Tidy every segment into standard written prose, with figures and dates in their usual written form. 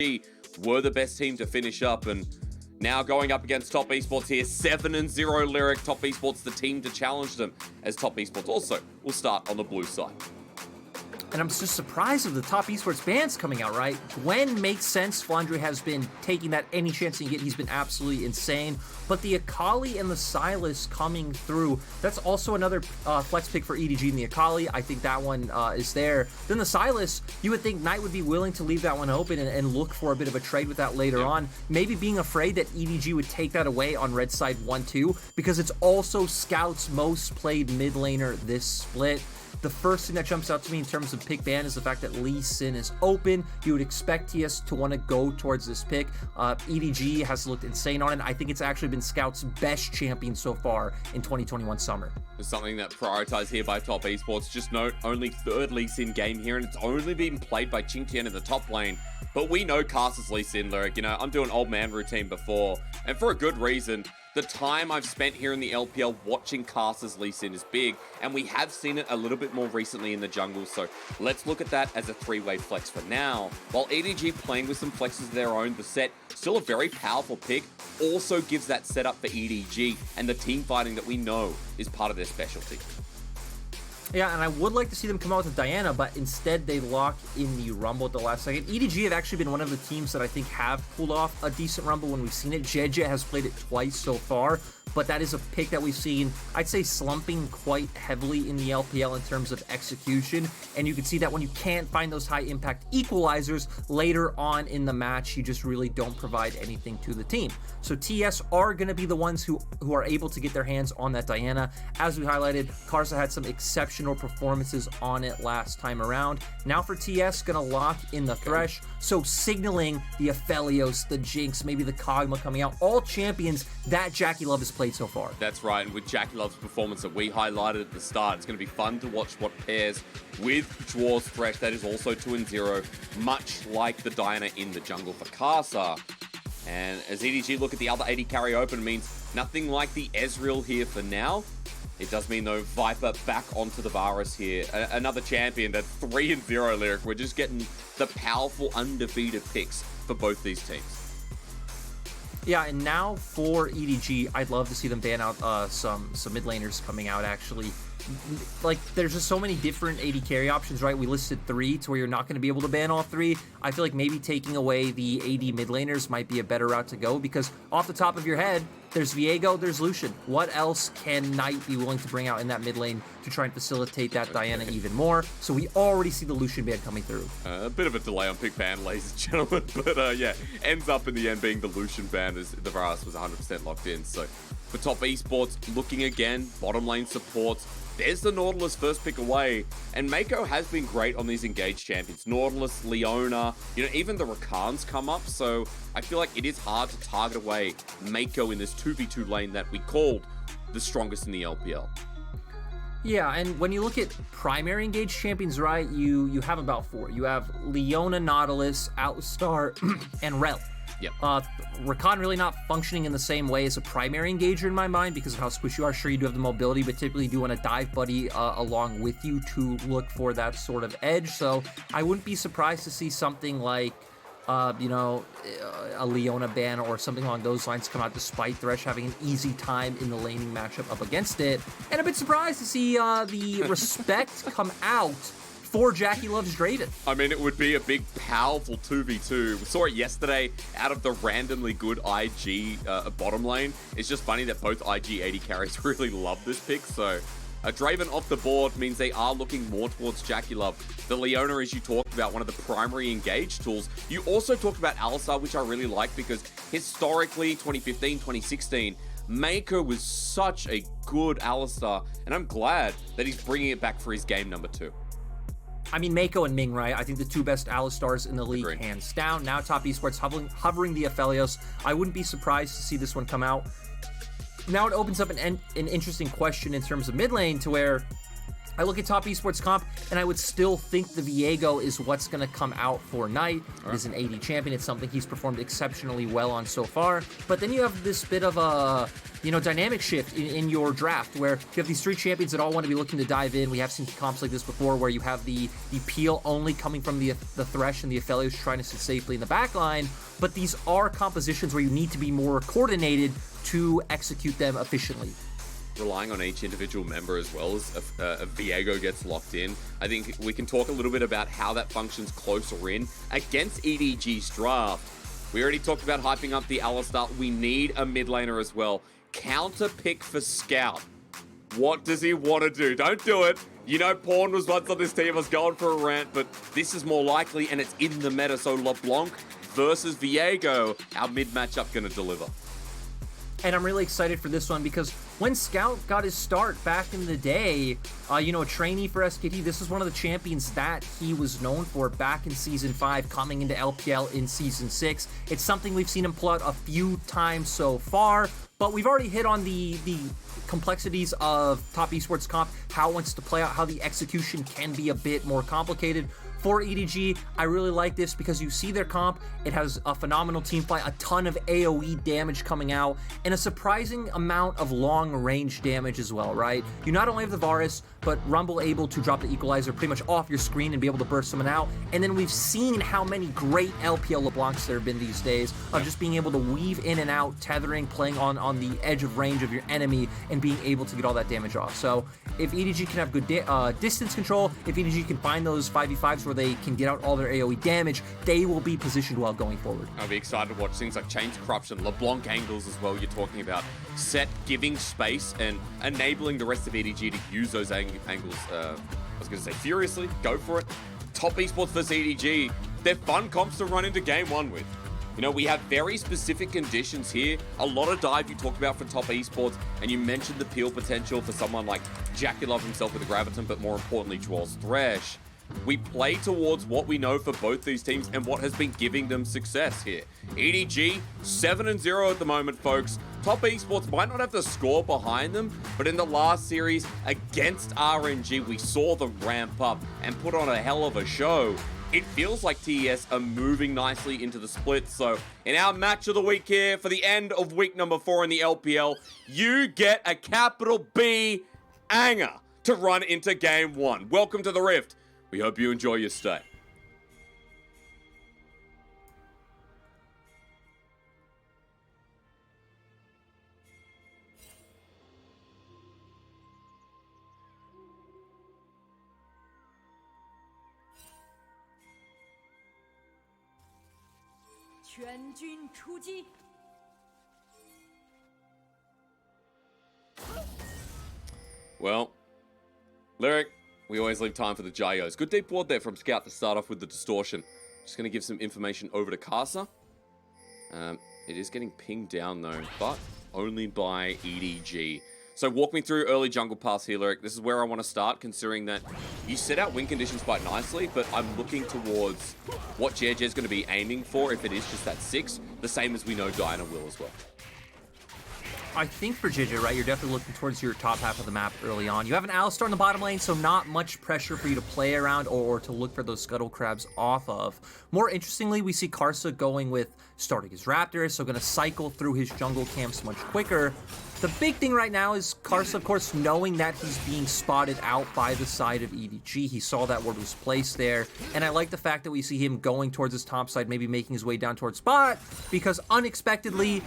EDG were the best team to finish up, and now going up against Top Esports here, 7-0 Lyric. Top Esports the team to challenge them, as Top Esports also will start on the blue side. And I'm just surprised of the Top Esports bans coming out, right? Gwen makes sense. Flandre has been taking that any chance he can get. He's been absolutely insane. But the Akali and the Sylas coming through, that's also another flex pick for EDG and the Akali. I think that one is there. Then the Sylas, you would think Knight would be willing to leave that one open and look for a bit of a trade with that later on. Maybe being afraid that EDG would take that away on red side 1-2, because it's also Scout's most played mid laner this split. The first thing that jumps out to me in terms of pick ban is the fact that Lee Sin is open. You would expect TS to want to go towards this pick. EDG has looked insane on it. I think it's actually been Scout's best champion so far in 2021 Summer. There's something that prioritized here by Top Esports. Just note, only third Lee Sin game here, and it's only been played by Qingtian in the top lane. But we know Caster's Lee Sin, Lyric. You know, I'm doing old man routine before, and for a good reason. The time I've spent here in the LPL watching Caster's Lee Sin is big, and we have seen it a little bit more recently in the jungle, so let's look at that as a three-way flex for now. While EDG playing with some flexes of their own, the set, still a very powerful pick, also gives that setup for EDG and the team fighting that we know is part of their specialty. Yeah, and I would like to see them come out with Diana, but instead they lock in the Rumble at the last second. EDG have actually been one of the teams that I think have pulled off a decent Rumble when we've seen it. Jeje has played it twice so far, but that is a pick that we've seen, I'd say, slumping quite heavily in the LPL in terms of execution, and you can see that when you can't find those high impact equalizers later on in the match, you just really don't provide anything to the team. So TS are going to be the ones who are able to get their hands on that Diana. As we highlighted, Karsa had some exceptional performances on it last time around. Now for TS, going to lock in the Thresh, so signaling the Aphelios, the Jinx, maybe the Kog'Maw coming out, all champions that JackeyLove has played so far. That's right, and with JackeyLove's performance that we highlighted at the start, it's going to be fun to watch what pairs with Dwar's Thresh. That is also 2-0, much like the Diana in the jungle for Karsa. And as EDG look at the other AD carry open, means nothing like the Ezreal here for now. It does mean, though, Viper back onto the Varus here. Another champion that's 3-0, Lyric. We're just getting the powerful, undefeated picks for both these teams. Yeah, and now for EDG, I'd love to see them ban out some mid laners coming out, actually. Like, there's just so many different AD carry options, right? We listed 3 to where you're not going to be able to ban all 3. I feel like maybe taking away the AD mid laners might be a better route to go, because off the top of your head, there's Viego, there's Lucian. What else can Knight be willing to bring out in that mid lane to try and facilitate that Diana even more? So we already see the Lucian ban coming through. A bit of a delay on pick ban, ladies and gentlemen, but yeah, ends up in the end being the Lucian ban, as the Varus was 100% locked in. So for Top Esports, looking again, bottom lane supports. There's the Nautilus first pick away, and Mako has been great on these engaged champions. Nautilus, Leona, you know, even the Rakans come up, so I feel like it is hard to target away Mako in this 2v2 lane that we called the strongest in the LPL. Yeah, and when you look at primary engaged champions, right, you have about 4. You have Leona, Nautilus, Outstar, and Rel. Yep. Rakan really not functioning in the same way as a primary engager in my mind because of how squishy you are. Sure, you do have the mobility, but typically you do want a dive buddy along with you to look for that sort of edge. So I wouldn't be surprised to see something like, you know, a Leona ban or something along those lines come out, despite Thresh having an easy time in the laning matchup up against it. And a bit surprised to see the respect come out for JackeyLove's Draven. I mean, it would be a big, powerful 2v2. We saw it yesterday out of the randomly good IG bottom lane. It's just funny that both IG AD carries really love this pick, so Draven off the board means they are looking more towards JackeyLove. The Leona, as you talked about, one of the primary engage tools. You also talked about Alistar, which I really like because historically, 2015, 2016, Mako was such a good Alistar, and I'm glad that he's bringing it back for his game number 2. I mean, Mako and Ming, right? I think the 2 best Alistars in the league, Agreed. Hands down. Now Top Esports hovering the Aphelios. I wouldn't be surprised to see this one come out. Now it opens up an interesting question in terms of mid lane, to where I look at top esports comp, and I would still think the Viego is what's going to come out for Knight. It is an AD champion. It's something he's performed exceptionally well on so far. But then you have this bit of a, dynamic shift in your draft where you have these 3 champions that all want to be looking to dive in. We have seen comps like this before where you have the peel only coming from the Thresh and the Aphelios trying to sit safely in the back line. But these are compositions where you need to be more coordinated to execute them efficiently. Relying on each individual member as well as a Viego gets locked in. I think we can talk a little bit about how that functions closer in against EDG's draft. We already talked about hyping up the Alistar. We need a mid laner as well. Counter pick for Scout. What does he want to do? Don't do it. Pawn was once on this team. I was going for a rant, but this is more likely, and it's in the meta. So LeBlanc versus Viego, our mid matchup going to deliver. And I'm really excited for this one because when Scout got his start back in the day, a trainee for SKT, this is one of the champions that he was known for back in Season 5, coming into LPL in Season 6. It's something we've seen him pull out a few times so far, but we've already hit on the complexities of top esports comp, how it wants to play out, how the execution can be a bit more complicated. For EDG, I really like this because you see their comp, it has a phenomenal team fight, a ton of AoE damage coming out, and a surprising amount of long-range damage as well, right? You not only have the Varus, but Rumble able to drop the Equalizer pretty much off your screen and be able to burst someone out, and then we've seen how many great LPL LeBlancs there have been these days of just being able to weave in and out, tethering, playing on the edge of range of your enemy, and being able to get all that damage off. So if EDG can have good distance control, if EDG can find those 5v5s where they can get out all their AoE damage, they will be positioned well going forward. I'll be excited to watch things like Chains Corruption, LeBlanc angles as well. You're talking about Set giving space and enabling the rest of EDG to use those angles. I was going to say furiously, go for it. Top esports versus EDG, they're fun comps to run into game 1 with. We have very specific conditions here. A lot of dive you talked about for top esports, and you mentioned the peel potential for someone like Jackulov himself with the Graviton, but more importantly, Jules Thresh. We play towards what we know for both these teams and what has been giving them success here. EDG, 7-0 at the moment, folks. Top esports might not have the score behind them, but in the last series against RNG, we saw them ramp up and put on a hell of a show. It feels like TES are moving nicely into the split. So in our match of the week here for the end of week number 4 in the LPL, you get a capital B anger to run into game 1. Welcome to the Rift. We hope you enjoy your stay. Well, Lyric, we always leave time for the gyos. Good deep ward there from Scout to start off with the distortion. Just going to give some information over to Casa. It is getting pinged down though, but only by EDG. So walk me through early jungle pass here, Lyric. This is where I want to start, considering that you set out win conditions quite nicely, but I'm looking towards what JJ is going to be aiming for if it is just that 6, the same as we know Diana will as well. I think for JJ, right, you're definitely looking towards your top half of the map early on. You have an Alistar in the bottom lane, so not much pressure for you to play around or to look for those scuttle crabs off of. More interestingly, we see Karsa going with starting his Raptors, so going to cycle through his jungle camps much quicker. The big thing right now is Karsa, of course, knowing that he's being spotted out by the side of EDG. He saw that ward was placed there, and I like the fact that we see him going towards his top side, maybe making his way down towards spot, because expectedly,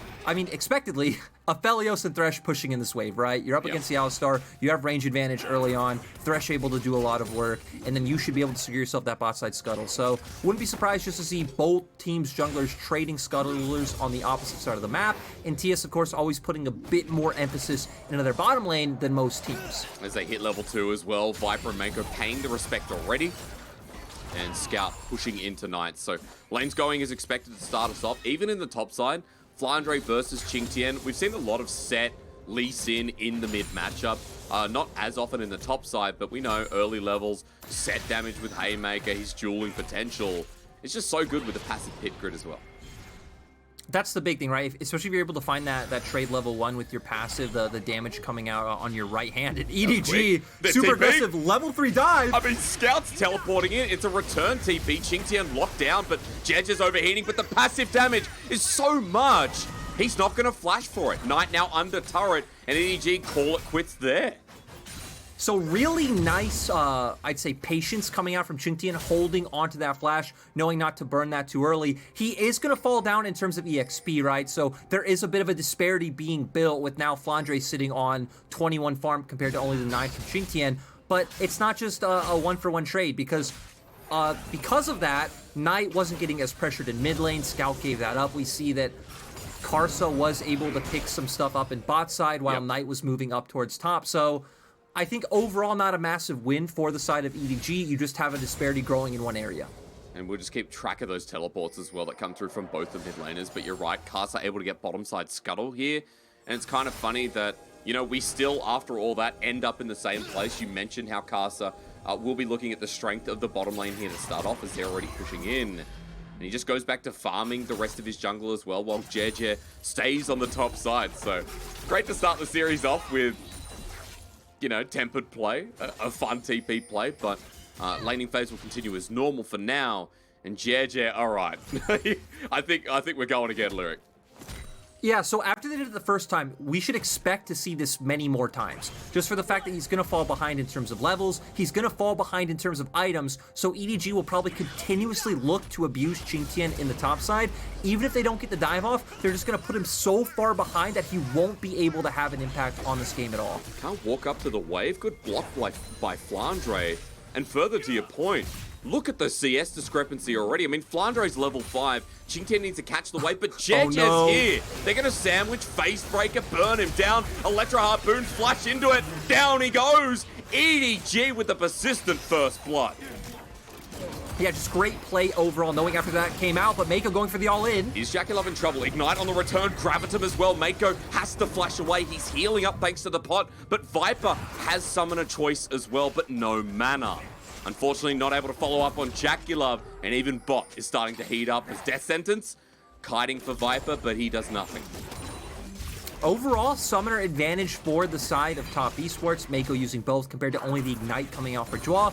Aphelios and Thresh pushing in this wave, right? You're up against the Alistar, you have range advantage early on, Thresh able to do a lot of work, and then you should be able to secure yourself that bot side scuttle. So wouldn't be surprised just to see both teams' junglers trading scuttlers on the opposite side of the map, and TS, of course, always putting a bit more emphasis into their bottom lane than most teams. As they hit level 2 as well, Viper and Mako paying the respect already, and Scout pushing into Knights. So lanes going is expected to start us off, even in the top side. Flandre versus Qingtian. We've seen a lot of Set, Lee Sin in the mid matchup. Not as often in the top side, but we know early levels, Set damage with Haymaker, his dueling potential. It's just so good with the passive hit grid as well. That's the big thing, right? Especially if you're able to find that trade level 1 with your passive, the damage coming out on your right hand. And EDG, super aggressive, level 3 dive. I mean, Scout's teleporting in. It's a return TP. Qingtian locked down, but Jedge is overheating. But the passive damage is so much. He's not going to flash for it. Knight now under turret, and EDG call it quits there. So really nice, I'd say, patience coming out from Qingtian, holding onto that flash, knowing not to burn that too early. He is going to fall down in terms of EXP, right? So there is a bit of a disparity being built with now Flandre sitting on 21 farm compared to only the 9 from Qingtian. But it's not just a one-for-one trade because of that, Knight wasn't getting as pressured in mid lane. Scout gave that up. We see that Karsa was able to pick some stuff up in bot side while Knight was moving up towards top. So I think overall not a massive win for the side of EDG. You just have a disparity growing in one area. And we'll just keep track of those teleports as well that come through from both the mid laners. But you're right, Karsa able to get bottom side scuttle here. And it's kind of funny that, you know, we still, after all that, end up in the same place. You mentioned how Karsa will be looking at the strength of the bottom lane here to start off as they're already pushing in. And he just goes back to farming the rest of his jungle as well, while JJ stays on the top side. So great to start the series off with, you know, tempered play, a fun TP play, but laning phase will continue as normal for now. And JJ, all right, I think we're going again, Lyric. Yeah, so after they did it the first time, we should expect to see this many more times. Just for the fact that he's going to fall behind in terms of levels, he's going to fall behind in terms of items, so EDG will probably continuously look to abuse Qingtian in the top side. Even if they don't get the dive off, they're just going to put him so far behind that he won't be able to have an impact on this game at all. Can't walk up to the wave. Good block by Flandre. And further to your point, look at the CS discrepancy already. I mean, Flandre's level 5. Qingtian needs to catch the wave, but Jedge's here. They're going to sandwich, face breaker, burn him down. Electro Harpoon, flash into it. Down he goes. EDG with the persistent first blood. Yeah, just great play overall, knowing after that came out, but Mako going for the all-in. Is Jackie in trouble? Ignite on the return, Gravitum as well. Mako has to flash away. He's healing up thanks to the pot, but Viper has summoner choice as well, but no mana. Unfortunately, not able to follow up on Jackie, and even Bot is starting to heat up his death sentence. Kiting for Viper, but he does nothing. Overall, summoner advantage for the side of top esports. Mako using both compared to only the Ignite coming out for Jwa.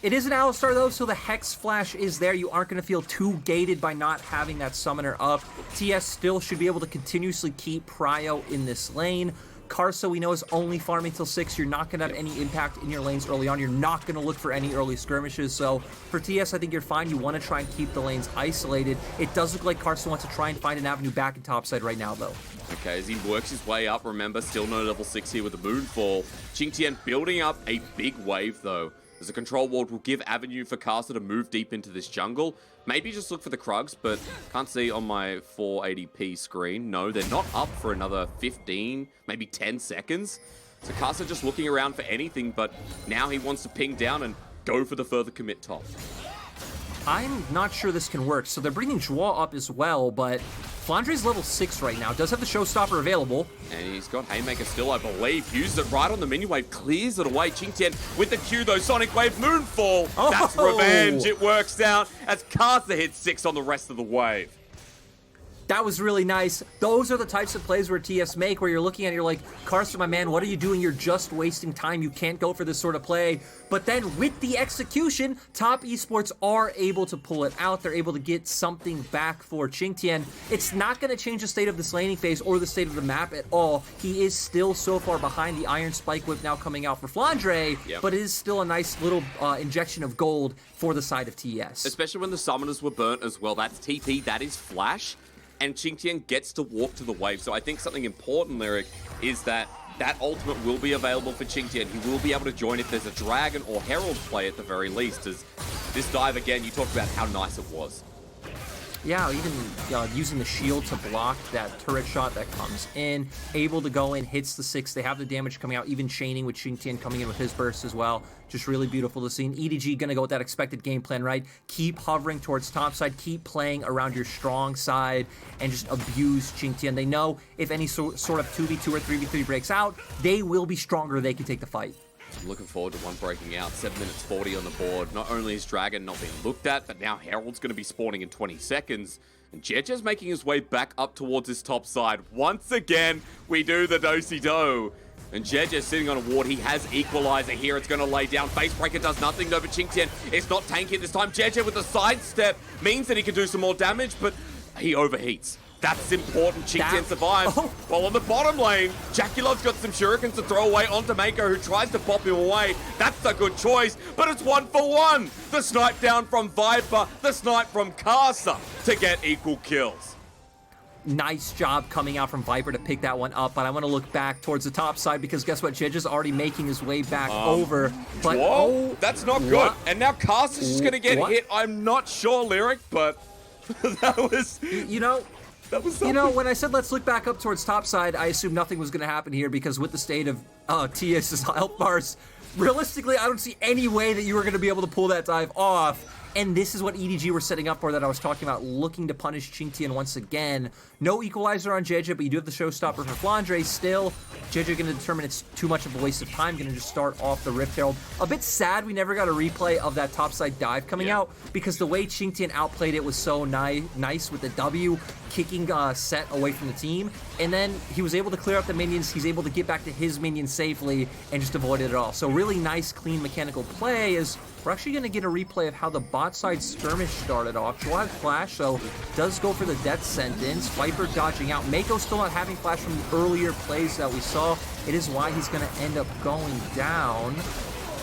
It is an Alistar though, so the Hex Flash is there. You aren't going to feel too gated by not having that summoner up. TS still should be able to continuously keep Prio in this lane. Karsa, we know, is only farming till 6. You're not going to have any impact in your lanes early on. You're not going to look for any early skirmishes. So for TS, I think you're fine. You want to try and keep the lanes isolated. It does look like Karsa wants to try and find an avenue back in topside right now, though. Okay, as he works his way up, remember, still no level 6 here with the Moonfall. Qingtian building up a big wave, though, as a control ward will give avenue for Karsa to move deep into this jungle. Maybe just look for the Krugs, but can't see on my 480p screen. No, they're not up for another 15, maybe 10 seconds. So Karsa just looking around for anything, but now he wants to ping down and go for the further commit top. I'm not sure this can work. So they're bringing Jwa up as well, but Flandre's level 6 right now. Does have the Showstopper available. And he's got Haymaker still, I believe. Uses it right on the minion wave, clears it away. Qingtian with the Q though, Sonic Wave, Moonfall. Oh! That's revenge, it works out as Karsa hits 6 on the rest of the wave. That was really nice. Those are the types of plays where TS make, where you're looking at it, you're like, Karsa, my man, what are you doing? You're just wasting time. You can't go for this sort of play. But then with the execution, top esports are able to pull it out. They're able to get something back for Qingtian. It's not going to change the state of this laning phase or the state of the map at all. He is still so far behind. The Iron Spike Whip now coming out for Flandre, but it is still a nice little injection of gold for the side of TS. Especially when the summoners were burnt as well. That's TP, that is Flash. And Qingtian gets to walk to the wave. So I think something important, Lyric, is that ultimate will be available for Qingtian. He will be able to join if there's a Dragon or Herald play at the very least. As this dive, again, you talked about how nice it was. Yeah, even using the shield to block that turret shot that comes in. Able to go in, hits the 6. They have the damage coming out, even chaining with Qingtian coming in with his burst as well. Just really beautiful to see. And EDG going to go with that expected game plan, right? Keep hovering towards topside, keep playing around your strong side, and just abuse Qingtian. They know if any sort of 2v2 or 3v3 breaks out, they will be stronger. They can take the fight. I'm looking forward to one breaking out. 7 minutes 40 on the board. Not only is Dragon not being looked at, but now Herald's going to be spawning in 20 seconds. And Jeje's making his way back up towards his top side. Once again, we do the do-si-do. And Jeje sitting on a ward. He has Equalizer here. It's going to lay down. Facebreaker does nothing though, but Qingtian is not tanking this time. Jeje with a sidestep means that he can do some more damage, but he overheats. That's important. Qingtian survives. While on the bottom lane, JackeyLove's got some shurikens to throw away onto Mako, who tries to pop him away. That's a good choice, but it's 1-for-1. The snipe down from Viper, the snipe from Karsa to get equal kills. Nice job coming out from Viper to pick that one up, but I want to look back towards the top side because guess what? Jeje's already making his way back over. But whoa, that's not good. And now Karsa's just going to get hit. I'm not sure, Lyric, but that was... That was something. When I said let's look back up towards top side, I assumed nothing was going to happen here because with the state of TES's health bars, realistically, I don't see any way that you were going to be able to pull that dive off. And this is what EDG were setting up for that I was talking about, looking to punish Qingtian once again. No Equalizer on Jeje, but you do have the showstopper for Flandre still. Jeje going to determine it's too much of a waste of time, going to just start off the Rift Herald. A bit sad we never got a replay of that topside dive coming out, because the way Qingtian outplayed it was so nice with the W, kicking Set away from the team. And then he was able to clear out the minions. He's able to get back to his minions safely and just avoid it all. So really nice, clean mechanical play is... We're actually going to get a replay of how the bot side skirmish started off. Joel had flash, so does go for the death sentence. Viper dodging out. Mako still not having flash from the earlier plays that we saw. It is why he's going to end up going down.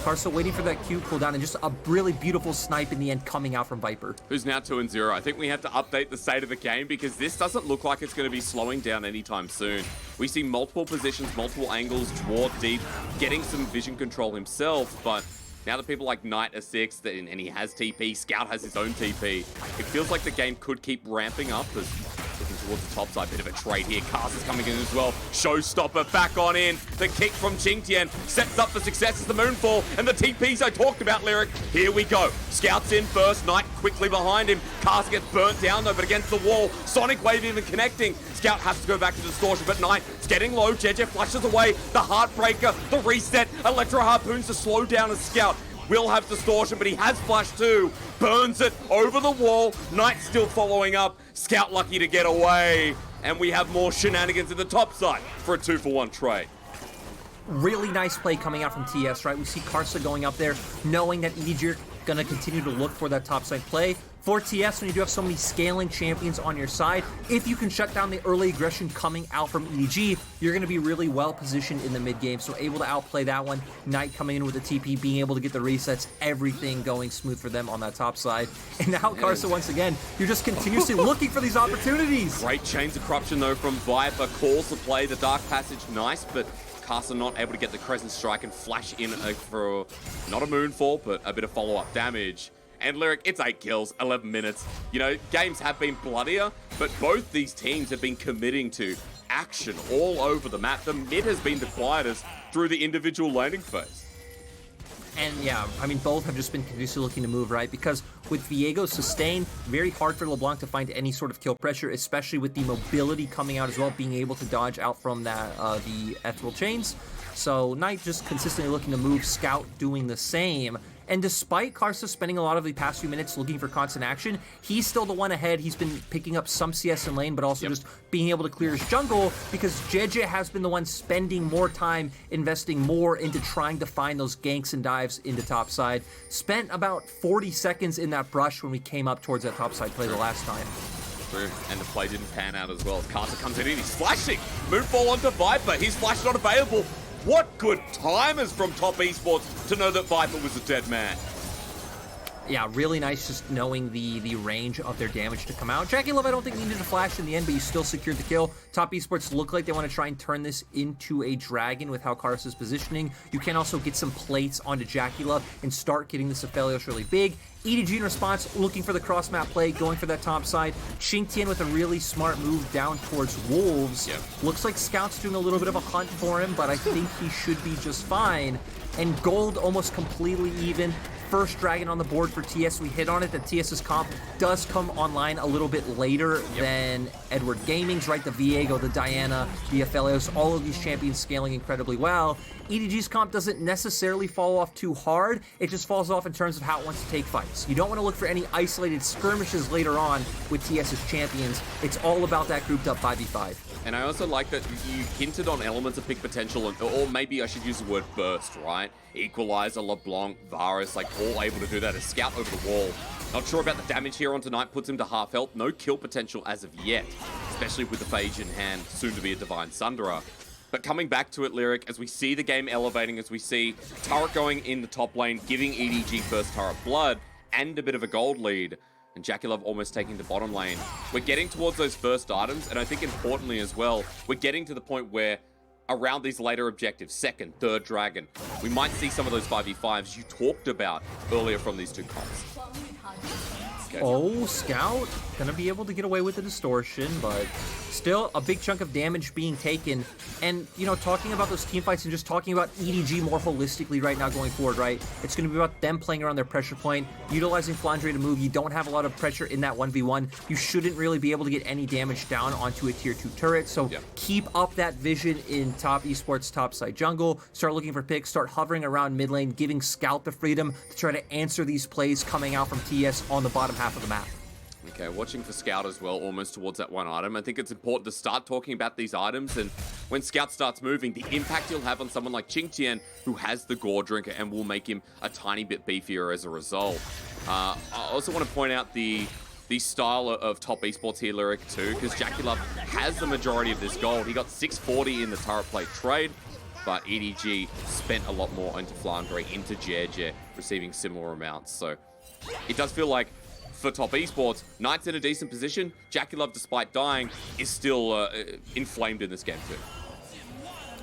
Karsa waiting for that Q cooldown, and just a really beautiful snipe in the end coming out from Viper. Who's now 2-0. I think we have to update the state of the game because this doesn't look like it's going to be slowing down anytime soon. We see multiple positions, multiple angles, Dwarf deep, getting some vision control himself, but... Now that people like Knight are 6th, and he has TP, Scout has his own TP, it feels like the game could keep ramping up as looking towards the top side. Bit of a trade here. Karsa's coming in as well. Showstopper back on in. The kick from Qingtian sets up for success as the Moonfall, and the TPs I talked about, Lyric. Here we go. Scout's in first, Knight quickly behind him. Karsa gets burnt down though, but against the wall. Sonic Wave even connecting. Scout has to go back to Distortion, but Knight is getting low. Jeje flushes away. The Heartbreaker, the reset. Electro Harpoons to slow down a Scout. Will have Distortion, but he has flash too. Burns it over the wall. Knight still following up. Scout lucky to get away. And we have more shenanigans in the top side for a 2-for-1 trade. Really nice play coming out from TS, right? We see Karsa going up there, knowing that EDG are going to continue to look for that topside play. For TS, when you do have so many scaling champions on your side, if you can shut down the early aggression coming out from EDG, you're going to be really well positioned in the mid game. So able to outplay that one. Knight coming in with the TP, being able to get the resets, everything going smooth for them on that top side. And now Karsa, once again, you're just continuously looking for these opportunities. Great Chains of Corruption though from Viper. Calls the play, the Dark Passage, nice, but Karsa not able to get the Crescent Strike and flash in for not a Moonfall, but a bit of follow-up damage. And Lyric, it's 8 kills, 11 minutes. You know, games have been bloodier, but both these teams have been committing to action all over the map. The mid has been the quietest through the individual laning phase. And yeah, I mean, both have just been continuously looking to move, right? Because with Viego sustained, very hard for LeBlanc to find any sort of kill pressure, especially with the mobility coming out as well, being able to dodge out from that the ethereal chains. So Knight just consistently looking to move, Scout doing the same. And despite Karsa spending a lot of the past few minutes looking for constant action, he's still the one ahead. He's been picking up some CS in lane, but also just being able to clear his jungle because Jeje has been the one spending more time, investing more into trying to find those ganks and dives into top side. Spent about 40 seconds in that brush when we came up towards that top side play the last time. True, and the play didn't pan out as well. As Karsa comes in and he's flashing. Moonfall onto Viper. His flash not available. What good timers from Top Esports to know that Viper was a dead man. Yeah, really nice just knowing the range of their damage to come out. JackeyLove, I don't think needed a flash in the end, but you still secured the kill. Top Esports look like they want to try and turn this into a dragon with how Karsa's positioning. You can also get some plates onto JackeyLove and start getting this Aphelios really big. EDG in response, looking for the cross-map play, going for that top side. Qingtian with a really smart move down towards Wolves. Looks like Scout's doing a little bit of a hunt for him, but I think he should be just fine. And gold almost completely even. first Dragon on the board for TS. We hit on it that TS's comp does come online a little bit later than Edward Gaming's, right? The Viego, the Diana, the Aphelios, all of these champions scaling incredibly well. EDG's comp doesn't necessarily fall off too hard. It just falls off in terms of how it wants to take fights. You don't want to look for any isolated skirmishes later on with TS's champions. It's all about that grouped up 5v5. And I also like that you hinted on elements of pick potential, or maybe I should use the word burst, right? Equalizer, LeBlanc, Varus, like all able to do that. A scout over the wall. Not sure about the damage here on tonight, puts him to half health. No kill potential as of yet, especially with the Phage in hand, soon to be a Divine Sunderer. But coming back to it, Lyric, as we see the game elevating, as we see turret going in the top lane, giving EDG first turret blood and a bit of a gold lead, and JackeyLove almost taking the bottom lane. We're getting towards those first items, and I think importantly as well, we're getting to the point where around these later objectives, second, third dragon, we might see some of those 5v5s you talked about earlier from these two comps. Okay. Oh, Scout gonna be able to get away with the distortion, but still a big chunk of damage being taken. And, you know, talking about those team fights and just talking about EDG more holistically right now going forward, right? It's going to be about them playing around their pressure point, utilizing Flandre to move. You don't have a lot of pressure in that 1v1. You shouldn't really be able to get any damage down onto a tier 2 turret. So keep up that vision in top esports, top side jungle. Start looking for picks, start hovering around mid lane, giving Scout the freedom to try to answer these plays coming out from TS on the bottom half of the map. Okay, watching for Scout as well, almost towards that one item. I think it's important to start talking about these items, and when Scout starts moving, the impact he'll have on someone like Qingtian, who has the Gore Drinker and will make him a tiny bit beefier as a result. I also want to point out the style of top esports here, Lyric, too, because JackeyLove has the majority of this gold. He got 640 in the turret plate trade, but EDG spent a lot more into Flandre, into Jeje, receiving similar amounts. So it does feel like for top esports, Knight's in a decent position. JackeyLove, despite dying, is still inflamed in this game too.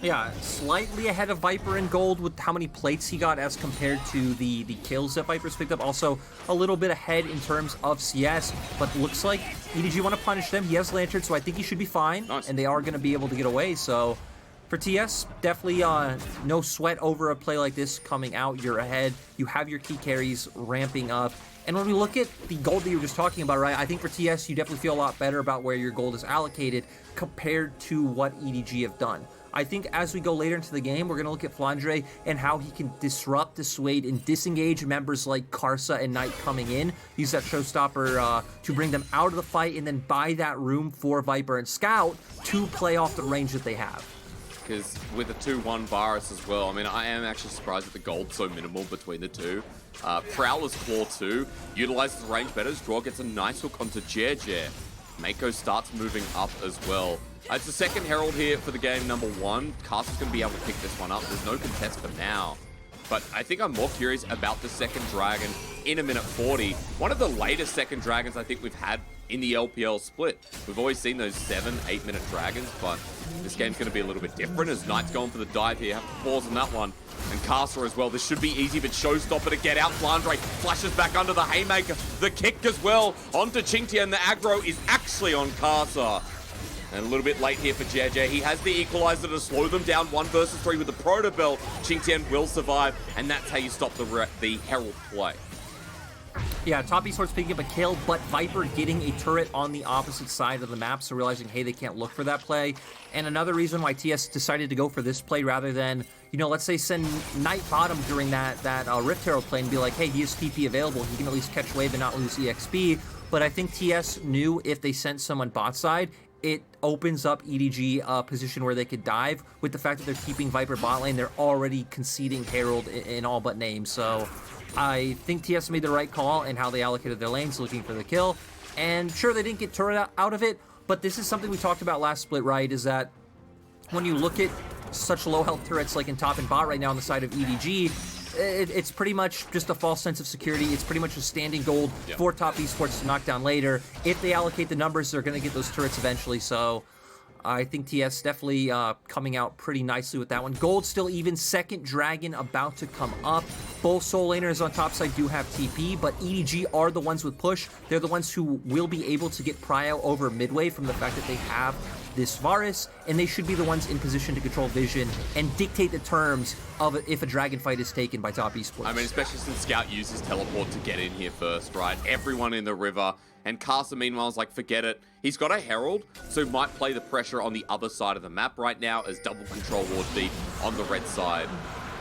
Yeah, slightly ahead of Viper in gold with how many plates he got as compared to the kills that Viper's picked up. Also, a little bit ahead in terms of CS, but looks like EDG want to punish them. He has Lantern, so I think he should be fine. Nice. And they are going to be able to get away, so for TS, definitely no sweat over a play like this coming out. You're ahead. You have your key carries ramping up. And when we look at the gold that you were just talking about, right, I think for TS, you definitely feel a lot better about where your gold is allocated compared to what EDG have done. I think as we go later into the game, we're going to look at Flandre and how he can disrupt, dissuade, and disengage members like Karsa and Knight coming in. Use that showstopper to bring them out of the fight and then buy that room for Viper and Scout to play off the range that they have. Because with a 2-1 Varus as well, I mean, I am actually surprised that the gold's so minimal between the two. Prowler's Claw 2 utilizes the range better. Draw gets a nice hook onto Jeje. Mako starts moving up as well. It's the second Herald here for the game number 1. Castle's going to be able to pick this one up. There's no contest for now. But I think I'm more curious about the second Dragon in a minute 40. One of the latest second Dragons I think we've had in the LPL split. We've always seen those 7-8 minute Dragons, but this game's going to be a little bit different as Knight's going for the dive here. Have to pause on that one. And Castor as well. This should be easy, but Showstopper to get out. Flandre flashes back under the Haymaker. The kick as well onto Qingtian. The aggro is actually on Castor. And a little bit late here for Jeje. He has the equalizer to slow them down 1 versus 3 with the Proto Belt. Qingtian will survive, and that's how you stop the Herald play. Yeah, top esports picking up a kill, but Viper getting a turret on the opposite side of the map, so realizing, hey, they can't look for that play. And another reason why TS decided to go for this play rather than, you know, let's say send Knight bottom during that Rift Herald play and be like, hey, he is TP available, he can at least catch wave and not lose EXP. But I think TS knew if they sent someone bot side, it opens up EDG a position where they could dive. With the fact that they're keeping Viper bot lane, they're already conceding Herald in all but name. So I think TS made the right call in how they allocated their lanes, looking for the kill. And sure, they didn't get turret out of it, but this is something we talked about last split, right? Is that when you look at such low health turrets like in top and bot right now on the side of EDG, it's pretty much just a false sense of security. It's pretty much a standing gold for top esports to knock down later. If they allocate the numbers, they're going to get those turrets eventually. So I think TS definitely coming out pretty nicely with that one. Gold still even. Second Dragon about to come up. Both soul laners on top side do have TP, but EDG are the ones with push. They're the ones who will be able to get prio over midway from the fact that they have this Varus, and they should be the ones in position to control vision and dictate the terms of if a dragon fight is taken by top esports. I mean, especially since Scout uses teleport to get in here first, right? Everyone in the river. And Caster, meanwhile, is like, forget it. He's got a Herald, so he might play the pressure on the other side of the map right now as double control ward deep on the red side.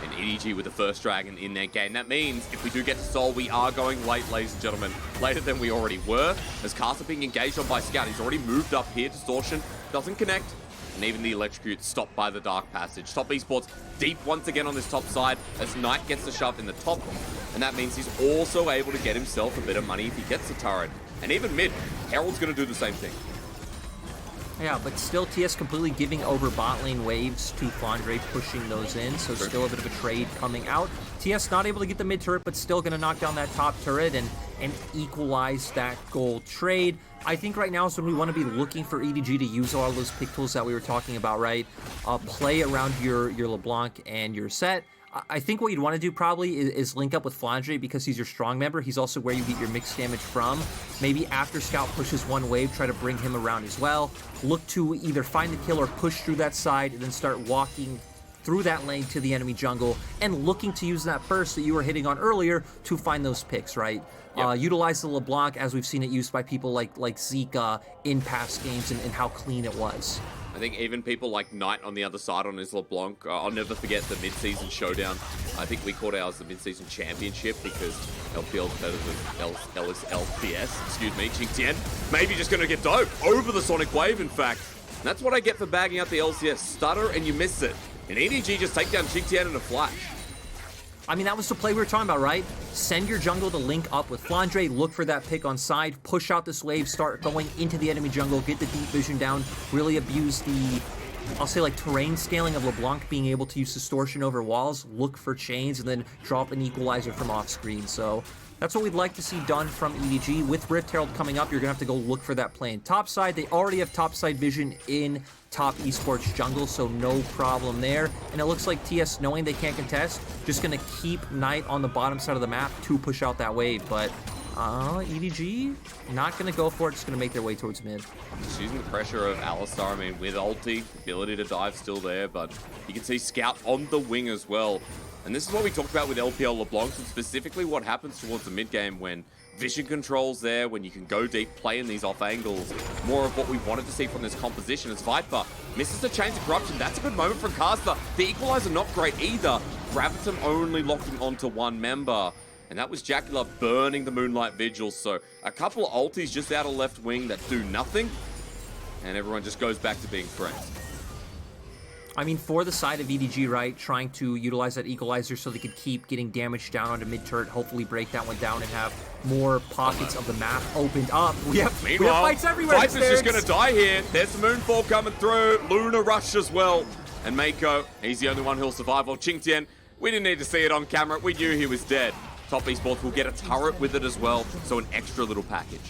And EDG with the first dragon in their game. That means if we do get to Soul, we are going late, ladies and gentlemen. Later than we already were. As Caster being engaged on by Scout, he's already moved up here. Distortion doesn't connect. And even the Electrocute stopped by the Dark Passage. Top Esports deep once again on this top side as Knight gets the shove in the top. And that means he's also able to get himself a bit of money if he gets the turret. And even mid, Herald's going to do the same thing. Yeah, but still TS completely giving over bot lane waves to Flandre, pushing those in, so still a bit of a trade coming out. TS not able to get the mid turret, but still going to knock down that top turret and equalize that gold trade. I think right now is when we want to be looking for EDG to use all those pick tools that we were talking about, right? Play around your LeBlanc and your set. I think what you'd want to do probably is link up with Flandre because he's your strong member. He's also where you get your mixed damage from. Maybe after Scout pushes one wave, try to bring him around as well. Look to either find the kill or push through that side and then start walking through that lane to the enemy jungle and looking to use that burst that you were hitting on earlier to find those picks, right? Yep. Utilize the LeBlanc as we've seen it used by people like Zika in past games and how clean it was. I think even people like Knight on the other side on his LeBlanc, I'll never forget the mid-season showdown. I think we called ours the mid-season championship because LPL's better than LPS, excuse me, Qingtian. Maybe just going to get dope over the Sonic Wave, in fact. And that's what I get for bagging out the LCS. Stutter and you miss it. And EDG just take down Qingtian in a flash. I mean, that was the play we were talking about, right? Send your jungle to link up with Flandre, look for that pick on side, push out this wave, start going into the enemy jungle, get the deep vision down, really abuse the, I'll say like terrain scaling of LeBlanc being able to use distortion over walls, look for chains, and then drop an equalizer from off screen. So that's what we'd like to see done from EDG. With Rift Herald coming up, you're going to have to go look for that play in topside. They already have topside vision in top esports jungle, so no problem there. And it looks like TS, knowing they can't contest, just going to keep Knight on the bottom side of the map to push out that wave. But EDG, not going to go for it, just going to make their way towards mid. Just using the pressure of Alistar, I mean, with ulti, ability to dive still there, but you can see Scout on the wing as well. And this is what we talked about with LPL LeBlanc, and specifically what happens towards the mid-game when vision control's there, when you can go deep, play in these off angles. More of what we wanted to see from this composition as Viper misses the Chains of Corruption. That's a good moment from Caster. The Equalizer not great either. Graviton only locking onto one member. And that was Jackula burning the Moonlight Vigil. So a couple of ultis just out of left wing that do nothing. And everyone just goes back to being friends. I mean, for the side of EDG, right, trying to utilize that equalizer so they could keep getting damage down onto mid-turret, hopefully break that one down and have more pockets of the map opened up. We have fights everywhere. Viper's just going to die here. There's the Moonfall coming through. Luna Rush as well. And Mako, he's the only one who'll survive. Well, Qingtian, we didn't need to see it on camera. We knew he was dead. Top Esports will get a turret with it as well, so an extra little package.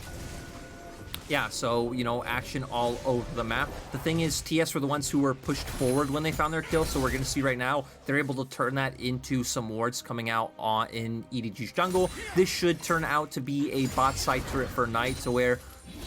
Yeah, so, you know, action all over the map. The thing is, TS were the ones who were pushed forward when they found their kill, so we're going to see right now, they're able to turn that into some wards coming out in EDG's jungle. This should turn out to be a bot side turret for Knight, so where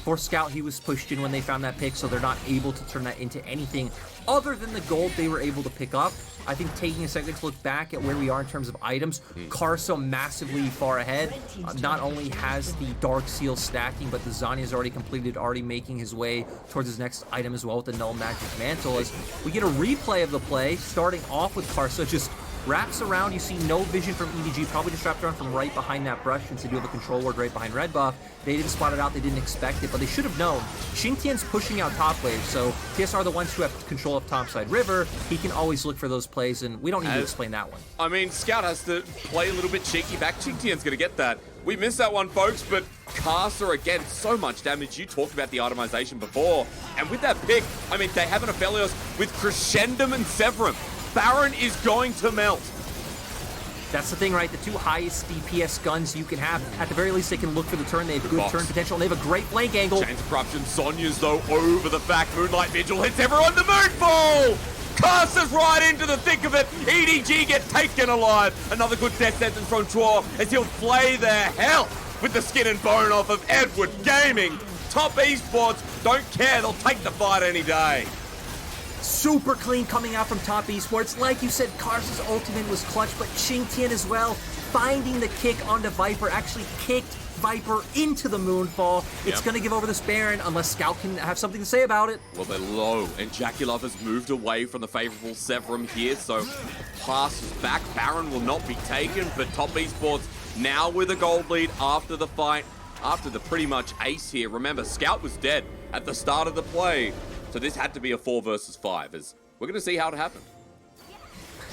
for Scout, he was pushed in when they found that pick, so they're not able to turn that into anything other than the gold they were able to pick up. I think taking a second to look back at where we are in terms of items, Karsa massively far ahead. Not only has the Dark Seal stacking, but the Zanya is already completed, already making his way towards his next item as well with the Null Magic Mantle. As we get a replay of the play, starting off with Karsa, just wraps around. You see no vision from EDG, probably just wrapped around from right behind that brush since they do have a control ward right behind red buff. They didn't spot it out, they didn't expect it, but they should have known. Qingtian's pushing out top wave, so TS are the ones who have control of topside river. He can always look for those plays, and we don't need to explain that one. I mean, Scout has to play a little bit cheeky back. Qingtian's going to get that. We missed that one, folks, but Caster, again, so much damage. You talked about the itemization before, and with that pick, I mean, they have an Aphelios with Crescendum and Severum. Baron is going to melt. That's the thing, right? The two highest DPS guns you can have. At the very least, they can look for the turn. They have good turn potential, and they have a great flank angle. Chains of Corruption, Sonya's, though, over the back. Moonlight Vigil hits everyone. The Moonfall! Casts right into the thick of it. EDG get taken alive. Another good death sentence from Chua as he'll play the hell with the skin and bone off of Edward Gaming. Top Esports don't care. They'll take the fight any day. Super clean coming out from Top Esports. Like you said, Karsa's ultimate was clutch, but Qingtian as well, finding the kick onto Viper, actually kicked Viper into the Moonfall. It's going to give over this Baron unless Scout can have something to say about it. Well, they're low, and Jaculov has moved away from the favorable Severum here, so pass is back. Baron will not be taken, but Top Esports now with a gold lead after the fight, after the pretty much ace here. Remember, Scout was dead at the start of the play, so this had to be a 4 versus 5, as we're going to see how it happened.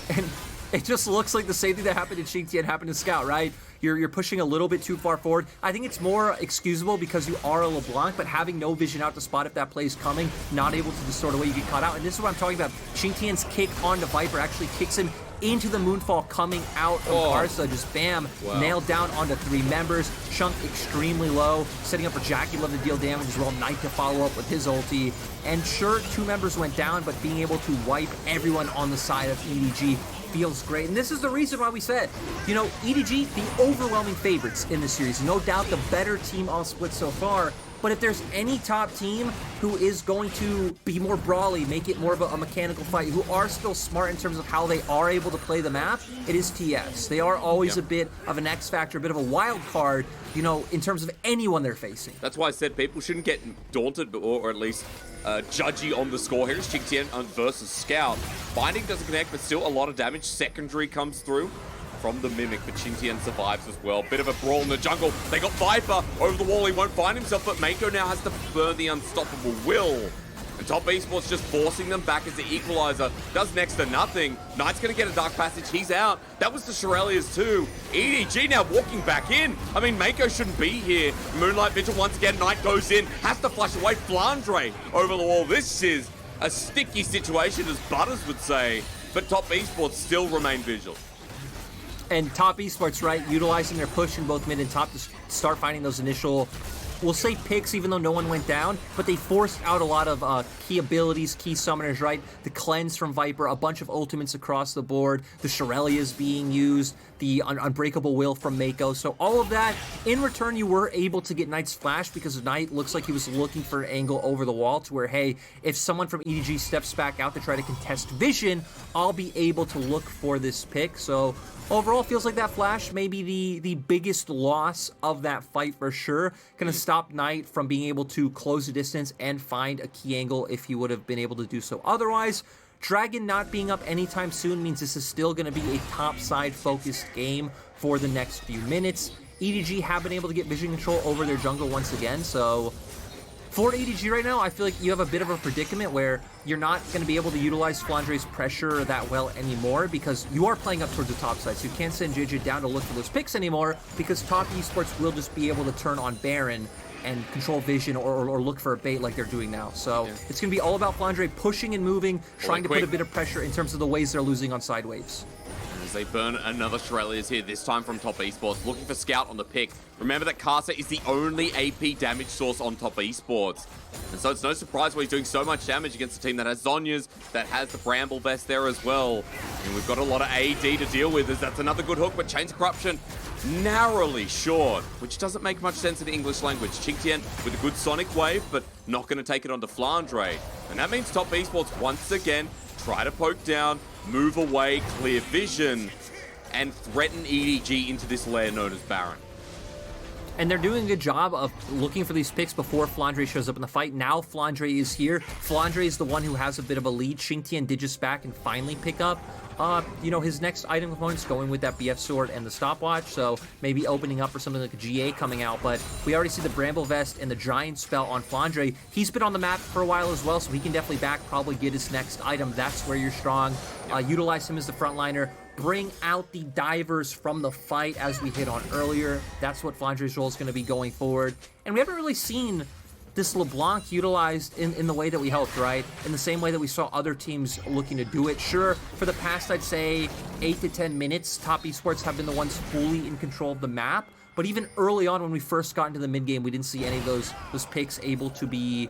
And it just looks like the same thing that happened in Qingtian happened to Scout, right? You're pushing a little bit too far forward. I think it's more excusable because you are a LeBlanc, but having no vision out to spot if that play is coming, not able to distort away, you get caught out. And this is what I'm talking about. Qingtian's kick onto Viper actually kicks him into the Moonfall coming out from Karsa. Just bam, nailed down onto 3 members. Chunk extremely low, setting up for Jaculov to deal damage as well. Knight to follow up with his ulti. And sure, 2 members went down, but being able to wipe everyone on the side of EDG feels great. And this is the reason why we said, you know, EDG, the overwhelming favorites in this series. No doubt the better team all split so far. But if there's any top team who is going to be more brawly, make it more of a mechanical fight, who are still smart in terms of how they are able to play the map, it is TES. They are always a bit of an X factor, a bit of a wild card, you know, in terms of anyone they're facing. That's why I said people shouldn't get daunted or at least judgy on the score here. It's Qingtian versus Scout. Binding doesn't connect, but still a lot of damage. Secondary comes through from the Mimic, but Qingtian survives as well. Bit of a brawl in the jungle. They got Viper over the wall. He won't find himself, but Mako now has to burn the unstoppable will. And Top Esports just forcing them back as the equalizer. Does next to nothing. Knight's going to get a Dark Passage. He's out. That was the Shirelias too. EDG now walking back in. I mean, Mako shouldn't be here. Moonlight Vigil once again. Knight goes in. Has to flush away Flandre over the wall. This is a sticky situation, as Butters would say. But Top Esports still remain vigilant. And Top Esports, right, utilizing their push in both mid and top to start finding those initial, we'll say picks, even though no one went down, but they forced out a lot of key abilities, key summoners, right? The cleanse from Viper, a bunch of ultimates across the board, the Shirelias being used, the unbreakable will from Mako. So all of that, in return, you were able to get Knight's flash because Knight looks like he was looking for an angle over the wall to where, hey, if someone from EDG steps back out to try to contest vision, I'll be able to look for this pick. So overall, feels like that flash may be the biggest loss of that fight for sure. Gonna stop Knight from being able to close the distance and find a key angle if he would have been able to do so otherwise. Dragon not being up anytime soon means this is still going to be a top-side focused game for the next few minutes. EDG have been able to get vision control over their jungle once again, so for EDG right now, I feel like you have a bit of a predicament where you're not going to be able to utilize Flandre's pressure that well anymore because you are playing up towards the top side, so you can't send JJ down to look for those picks anymore because Top Esports will just be able to turn on Baron and control vision or look for a bait like they're doing now. So it's going to be all about Flandre pushing and moving, trying to put a bit of pressure in terms of the ways they're losing on side waves. As they burn another Shirelias here, this time from Top Esports, looking for Scout on the pick. Remember that Karsa is the only AP damage source on Top Esports. And so it's no surprise why he's doing so much damage against a team that has Zhonya's, that has the Bramble Vest there as well. And we've got a lot of AD to deal with, as that's another good hook, but Chains of Corruption narrowly short, which doesn't make much sense in the English language. Qingtian with a good Sonic Wave, but not going to take it onto Flandre. And that means Top Esports once again try to poke down, move away, clear vision, and threaten EDG into this lair known as Baron. And they're doing a good job of looking for these picks before Flandre shows up in the fight. Now Flandre is here. Flandre is the one who has a bit of a lead. Qingtian did just back and finally pick up his next item components, going with that BF sword and the stopwatch, so maybe opening up for something like a GA coming out, but we already see the Bramble Vest and the Giant Spell on Flandre. He's been on the map for a while as well, so he can definitely probably get his next item. That's where you're strong. Utilize him as the frontliner. Bring out the divers from the fight as we hit on earlier. That's what Flandre's role is going to be going forward. And we haven't really seen this LeBlanc utilized in the way that we hoped, right? In the same way that we saw other teams looking to do it. Sure, for the past, I'd say, 8 to 10 minutes, Top Esports have been the ones fully in control of the map. But even early on when we first got into the mid game, we didn't see any of those picks able to be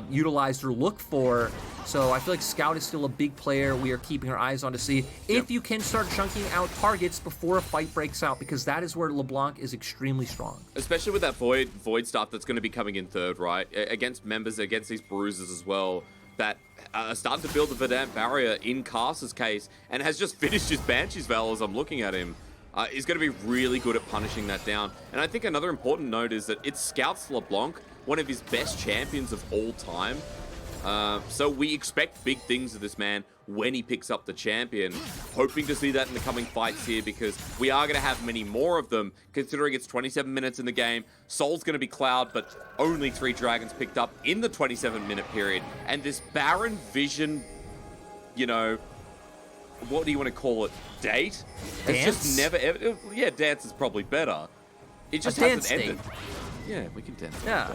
utilized or looked for. So I feel like Scout is still a big player we are keeping our eyes on to see if you can start chunking out targets before a fight breaks out, because that is where LeBlanc is extremely strong. Especially with that Void stuff that's going to be coming in third, right? Against members, against these bruisers as well, that are starting to build the Verdant barrier in Cars's case, and has just finished his Banshee's Veil as I'm looking at him. Is going to be really good at punishing that down. And I think another important note is that it scouts LeBlanc, one of his best champions of all time. So we expect big things of this man when he picks up the champion. Hoping to see that in the coming fights here, because we are going to have many more of them, considering it's 27 minutes in the game. Soul's going to be Cloud, but only 3 Dragons picked up in the 27-minute period. And this Baron Vision, you know, what do you want to call it? Date? It's just never ever. Yeah, dance is probably better. It just hasn't ended. Yeah, we can dance. Yeah.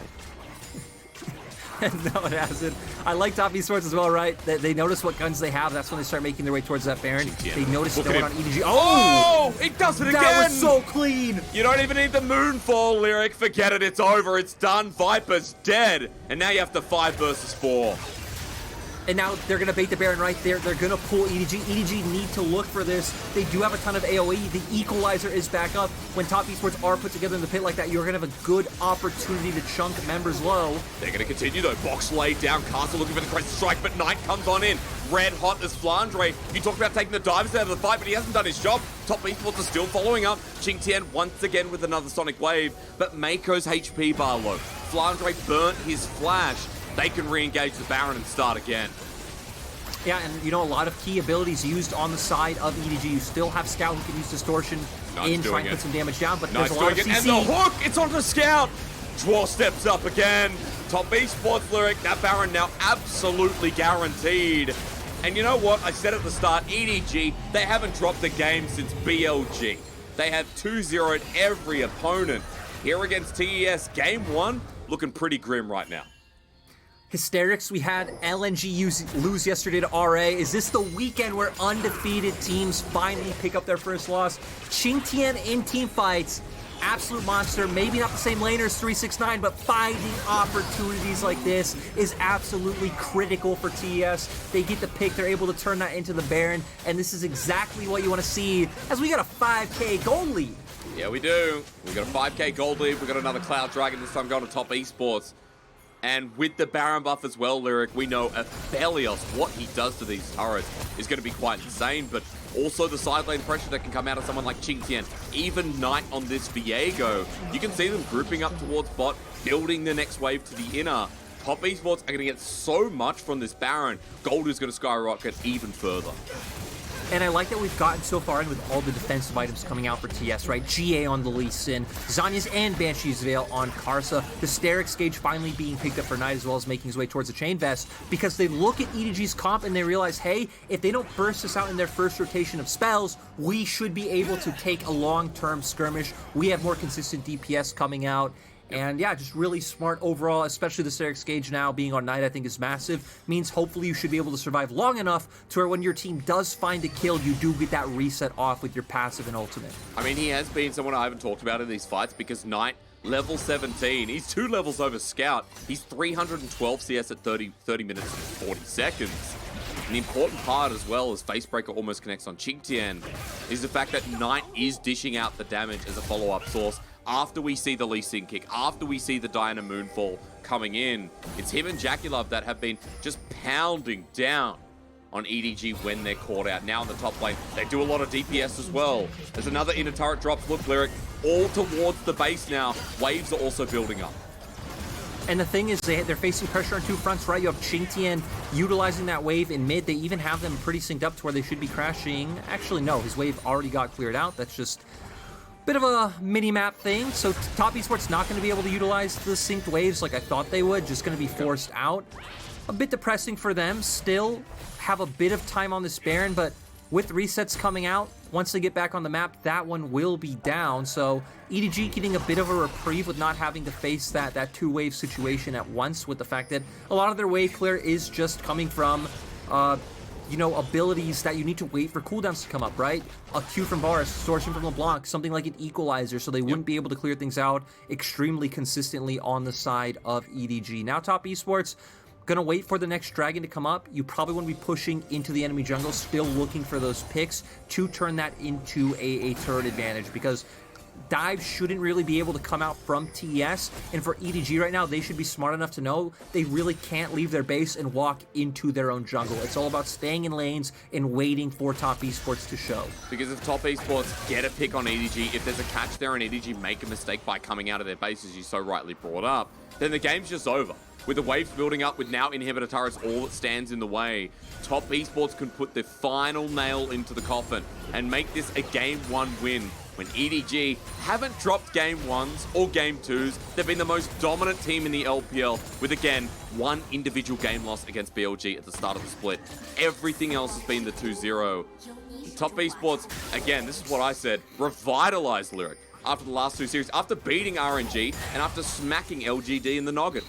No, it hasn't. I like Top Esports as well, right? They notice what guns they have. That's when they start making their way towards that Baron. Yeah. They notice no one on EDG. Oh! It does it again! That was so clean! You don't even need the Moonfall lyric. Forget it. It's over. It's done. Viper's dead. And now you have to 5 versus 4. And now they're going to bait the Baron right there. They're going to pull EDG. EDG need to look for this. They do have a ton of AoE. The Equalizer is back up. When Top Esports are put together in the pit like that, you're going to have a good opportunity to chunk members low. They're going to continue though. Box laid down. Castle looking for the Crescent Strike, but Knight comes on in. Red hot as Flandre. You talk about taking the divers out of the fight, but he hasn't done his job. Top Esports are still following up. Qingtian once again with another Sonic Wave, but Mako's HP bar low. Flandre burnt his flash. They can re-engage the Baron and start again. Yeah, and you know, a lot of key abilities used on the side of EDG. You still have Scout who can use Distortion in trying to put some damage down, but there's a lot of CC. And the hook, it's on the Scout. Draw steps up again. Top Esports lyric, that Baron now absolutely guaranteed. And you know what? I said at the start, EDG, they haven't dropped a game since BLG. They have 2-0'd every opponent. Here against TES, game 1, looking pretty grim right now. Hysterics, we had LNG lose yesterday to RA. Is this the weekend where undefeated teams finally pick up their first loss? Qingtian in team fights, absolute monster. Maybe not the same laner as 369, but finding opportunities like this is absolutely critical for TES. They get the pick, they're able to turn that into the Baron, and this is exactly what you want to see as we got a 5K gold lead. Yeah, we do. We got a 5K gold lead. We got another Cloud Dragon, this time going to Top Esports. And with the Baron buff as well, Lyric, we know Aphelios, what he does to these turrets is going to be quite insane, but also the side lane pressure that can come out of someone like Qingtian. Even Knight on this Viego, you can see them grouping up towards bot, building the next wave to the inner. Top Esports are going to get so much from this Baron. Gold is going to skyrocket even further. And I like that we've gotten so far in with all the defensive items coming out for TS, right? GA on the Lee Sin, Zanya's and Banshee's Veil on Karsa, the Sterix Gauge finally being picked up for Knight as well as making his way towards the Chain Vest, because they look at EDG's comp and they realize, hey, if they don't burst us out in their first rotation of spells, we should be able to take a long-term skirmish. We have more consistent DPS coming out. And yeah, just really smart overall, especially the Sterix Gauge now being on Knight, I think is massive. Means hopefully you should be able to survive long enough to where when your team does find a kill, you do get that reset off with your passive and ultimate. I mean, he has been someone I haven't talked about in these fights because Knight, level 17, he's 2 levels over Scout. He's 312 CS at 30 minutes and 40 seconds. And the important part as well as Facebreaker almost connects on Qingtian is the fact that Knight is dishing out the damage as a follow-up source. After we see the Lee Sin kick, after we see the Diana Moonfall coming in, it's him and Jackulove that have been just pounding down on EDG when they're caught out. Now in the top lane, they do a lot of DPS as well. There's another inner turret drops. Look, Lyric, all towards the base now. Waves are also building up. And the thing is, they're facing pressure on 2 fronts, right? You have Qingtian utilizing that wave in mid. They even have them pretty synced up to where they should be crashing. Actually, no, his wave already got cleared out. That's just bit of a mini-map thing, so Top Esports not going to be able to utilize the synced waves like I thought they would, just going to be forced out. A bit depressing for them, still have a bit of time on this Baron, but with resets coming out, once they get back on the map, that one will be down, so EDG getting a bit of a reprieve with not having to face that 2-wave situation at once, with the fact that a lot of their wave clear is just coming from you know, abilities that you need to wait for cooldowns to come up, right? A Q from Varus, distortion from LeBlanc, something like an equalizer, so they wouldn't be able to clear things out extremely consistently on the side of EDG. Now Top Esports, gonna wait for the next dragon to come up. You probably want to be pushing into the enemy jungle, still looking for those picks to turn that into a turret advantage, because dives shouldn't really be able to come out from TES, and for EDG right now, they should be smart enough to know they really can't leave their base and walk into their own jungle. It's all about staying in lanes and waiting for Top Esports to show. Because if Top Esports get a pick on EDG, if there's a catch there and EDG make a mistake by coming out of their base, as you so rightly brought up, then the game's just over. With the waves building up, with now inhibitor turrets all that stands in the way, Top Esports can put the final nail into the coffin and make this a Game 1 win. When EDG haven't dropped Game 1s or Game 2s, they've been the most dominant team in the LPL with, again, one individual game loss against BLG at the start of the split. Everything else has been the 2-0. Top Esports, again, this is what I said, revitalized Lyric after the last 2 series, after beating RNG and after smacking LGD in the noggin.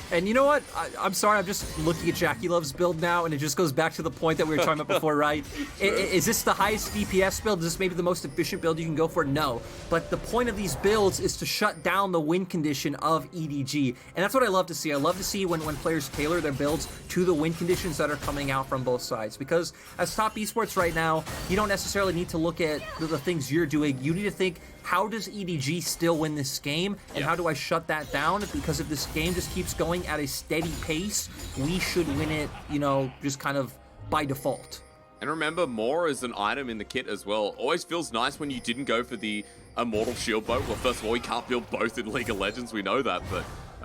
And you know what? I'm sorry, I'm just looking at Jackie Love's build now, and it just goes back to the point that we were talking about before, right? Is this the highest DPS build? Is this maybe the most efficient build you can go for? No. But the point of these builds is to shut down the win condition of EDG. And that's what I love to see. I love to see when players tailor their builds to the win conditions that are coming out from both sides. Because as Top Esports right now, you don't necessarily need to look at the things you're doing. You need to think, how does EDG still win this game, and how do I shut that down? Because if this game just keeps going at a steady pace, we should win it, you know, just kind of by default. And remember, more is an item in the kit as well. Always feels nice when you didn't go for the Immortal Shield Bow. Well, first of all, you can't build both in League of Legends, we know that, but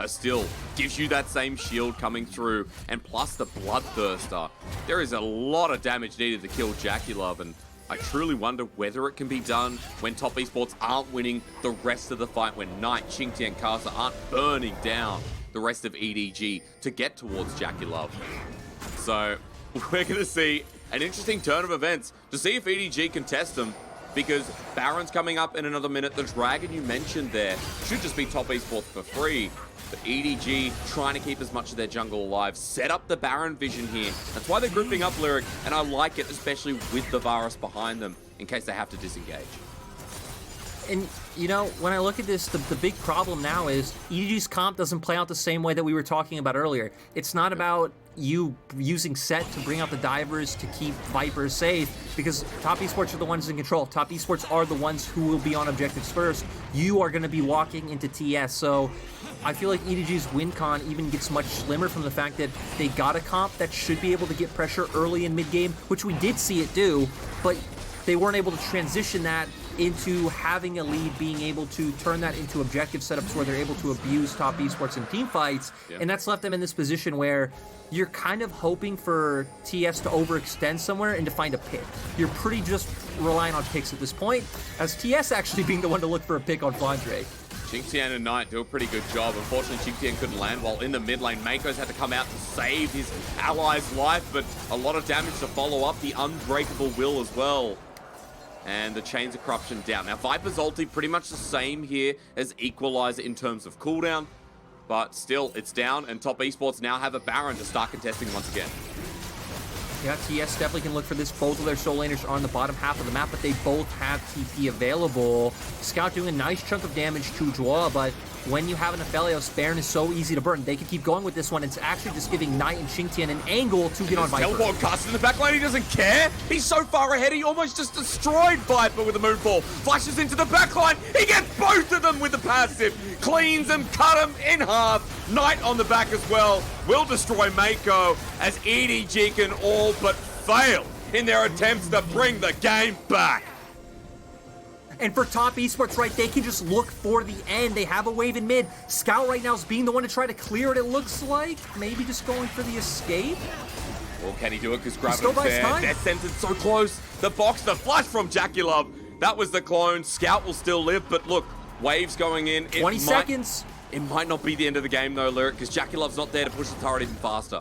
still gives you that same shield coming through, and plus the Bloodthirster. There is a lot of damage needed to kill Jackie Love, and I truly wonder whether it can be done when Top Esports aren't winning the rest of the fight, when Knight, Xingtian, and Kasa aren't burning down the rest of EDG to get towards Jackie Love. So we're going to see an interesting turn of events to see if EDG can test them, because Baron's coming up in another minute. The Dragon you mentioned there should just be Top Esports for free. But EDG trying to keep as much of their jungle alive, set up the Baron vision here. That's why they're grouping up Lyric, and I like it, especially with the Varus behind them, in case they have to disengage. And, you know, when I look at this, the big problem now is EDG's comp doesn't play out the same way that we were talking about earlier. It's not about you using set to bring out the divers to keep Viper safe, because Top Esports are the ones in control. Top Esports are the ones who will be on objectives first. You are going to be walking into TS, so I feel like EDG's win con even gets much slimmer from the fact that they got a comp that should be able to get pressure early in mid-game, which we did see it do, but they weren't able to transition that into having a lead, being able to turn that into objective setups where they're able to abuse Top Esports in team fights, and that's left them in this position where you're kind of hoping for TS to overextend somewhere and to find a pick. You're pretty just relying on picks at this point, as TS actually being the one to look for a pick on Flandre. Xingtian and Knight do a pretty good job. Unfortunately, Xingtian couldn't land, while in the mid lane, Mako's had to come out to save his ally's life, but a lot of damage to follow up. The Unbreakable Will as well. And the Chains of Corruption down. Now, Viper's ulti pretty much the same here as Equalizer in terms of cooldown, but still, it's down, and Top Esports now have a Baron to start contesting once again. Yeah, TS definitely can look for this. Both of their soul laners are on the bottom half of the map, but they both have TP available. Scout doing a nice chunk of damage to Joa, but when you have an Aphelios, Baron is so easy to burn. They can keep going with this one. It's actually just giving Knight and Xingtian an angle to get on Viper. Teleport cast in the back line, he doesn't care. He's so far ahead, he almost just destroyed Viper with a moonfall. Flashes into the back line, he gets both of them with the passive. Cleans them, cut them in half. Knight on the back as well. Will destroy Mako as EDG can all but fail in their attempts to bring the game back. And for Top Esports, right, they can just look for the end. They have a wave in mid. Scout right now is being the one to try to clear it, it looks like. Maybe just going for the escape. Or can he do it because Gravity's there? They're centered so close. The box, the flash from Jackie Love. That was the clone. Scout will still live, but look, waves going in. 20 seconds. It might not be the end of the game though, Lyric, because Jackie Love's not there to push the turret even faster.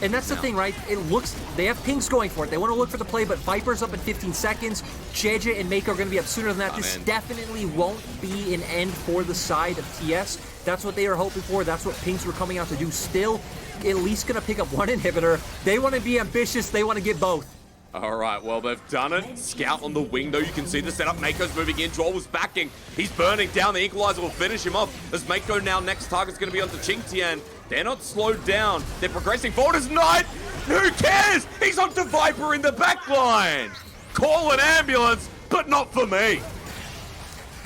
And that's the thing, right? It looks, they have pings going for it. They want to look for the play, but Viper's up in 15 seconds. JJ and Mako are going to be up sooner than that. This definitely won't be an end for the side of TS. That's what they are hoping for. That's what pings were coming out to do. Still, at least going to pick up one inhibitor. They want to be ambitious. They want to get both. All right, well, they've done it. Scout on the wing, though. You can see the setup. Mako's moving in. Joel was backing. He's burning down. The Equalizer will finish him off. As Mako now, next target's going to be onto Qingtian. They're not slowed down. They're progressing forward as Knight. Who cares? He's onto Viper in the backline. Call an ambulance, but not for me.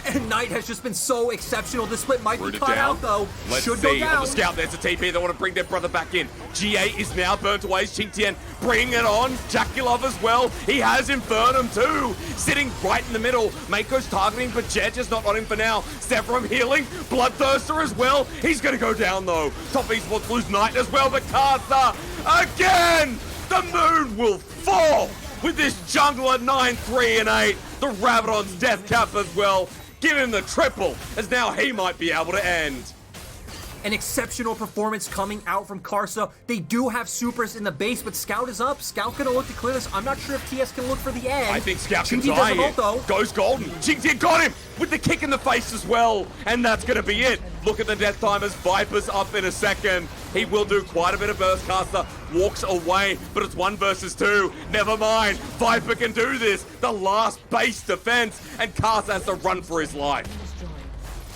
And Knight has just been so exceptional. This split might be cut down. out, though. Let's Should see. go down. On the Scout, there's a TP. They want to bring their brother back in. G8 is now burnt away. Qingtian bring it on. Jaculov as well. He has Infernum too. Sitting right in the middle. Mako's targeting, but Jet is not on him for now. Severum healing. Bloodthirster as well. He's going to go down, though. Top Esports lose Knight as well, but Cartha again! The moon will fall with this jungler 9-3 and 8. The Rabadon's death cap as well. Give him the triple, as now he might be able to end. An exceptional performance coming out from Karsa. They do have supers in the base, but Scout is up. Scout gonna look to clear this. I'm not sure if TS can look for the end. I think Scout can Qingtian die doesn't here. ult, though. Goes golden. Qingtian got him with the kick in the face as well. And that's gonna be it. Look at the death timers. Viper's up in a second. He will do quite a bit of burst. Caster walks away, but it's 1 versus 2. Never mind. Viper can do this. The last base defense, and Caster has to run for his life.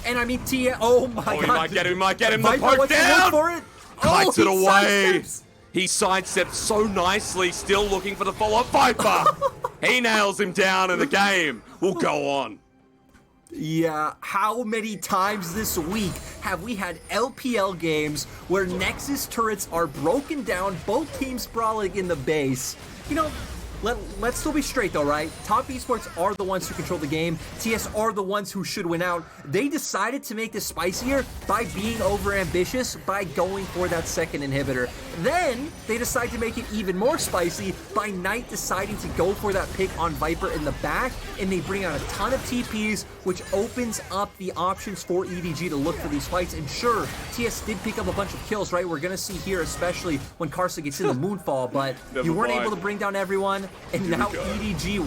And I mean, Tia, oh my god. He might get him, The Viper poke wants to look down! for it. Kites it he away. sidesteps. He sidesteps so nicely, still looking for the follow-up. Viper! He nails him down, and the game will go on. Yeah, how many times this week have we had LPL games where Nexus turrets are broken down, both teams brawling in the base? You know, let's still be straight though, right? Top Esports are the ones who control the game. TS are the ones who should win out. They decided to make this spicier by being over-ambitious, by going for that second inhibitor. Then, they decide to make it even more spicy by Knight deciding to go for that pick on Viper in the back, and they bring out a ton of TPs, which opens up the options for EDG to look for these fights. And sure, TS did pick up a bunch of kills, right? We're gonna see here, especially when Karsa gets in the Moonfall, but you weren't able to bring down everyone. And now EDG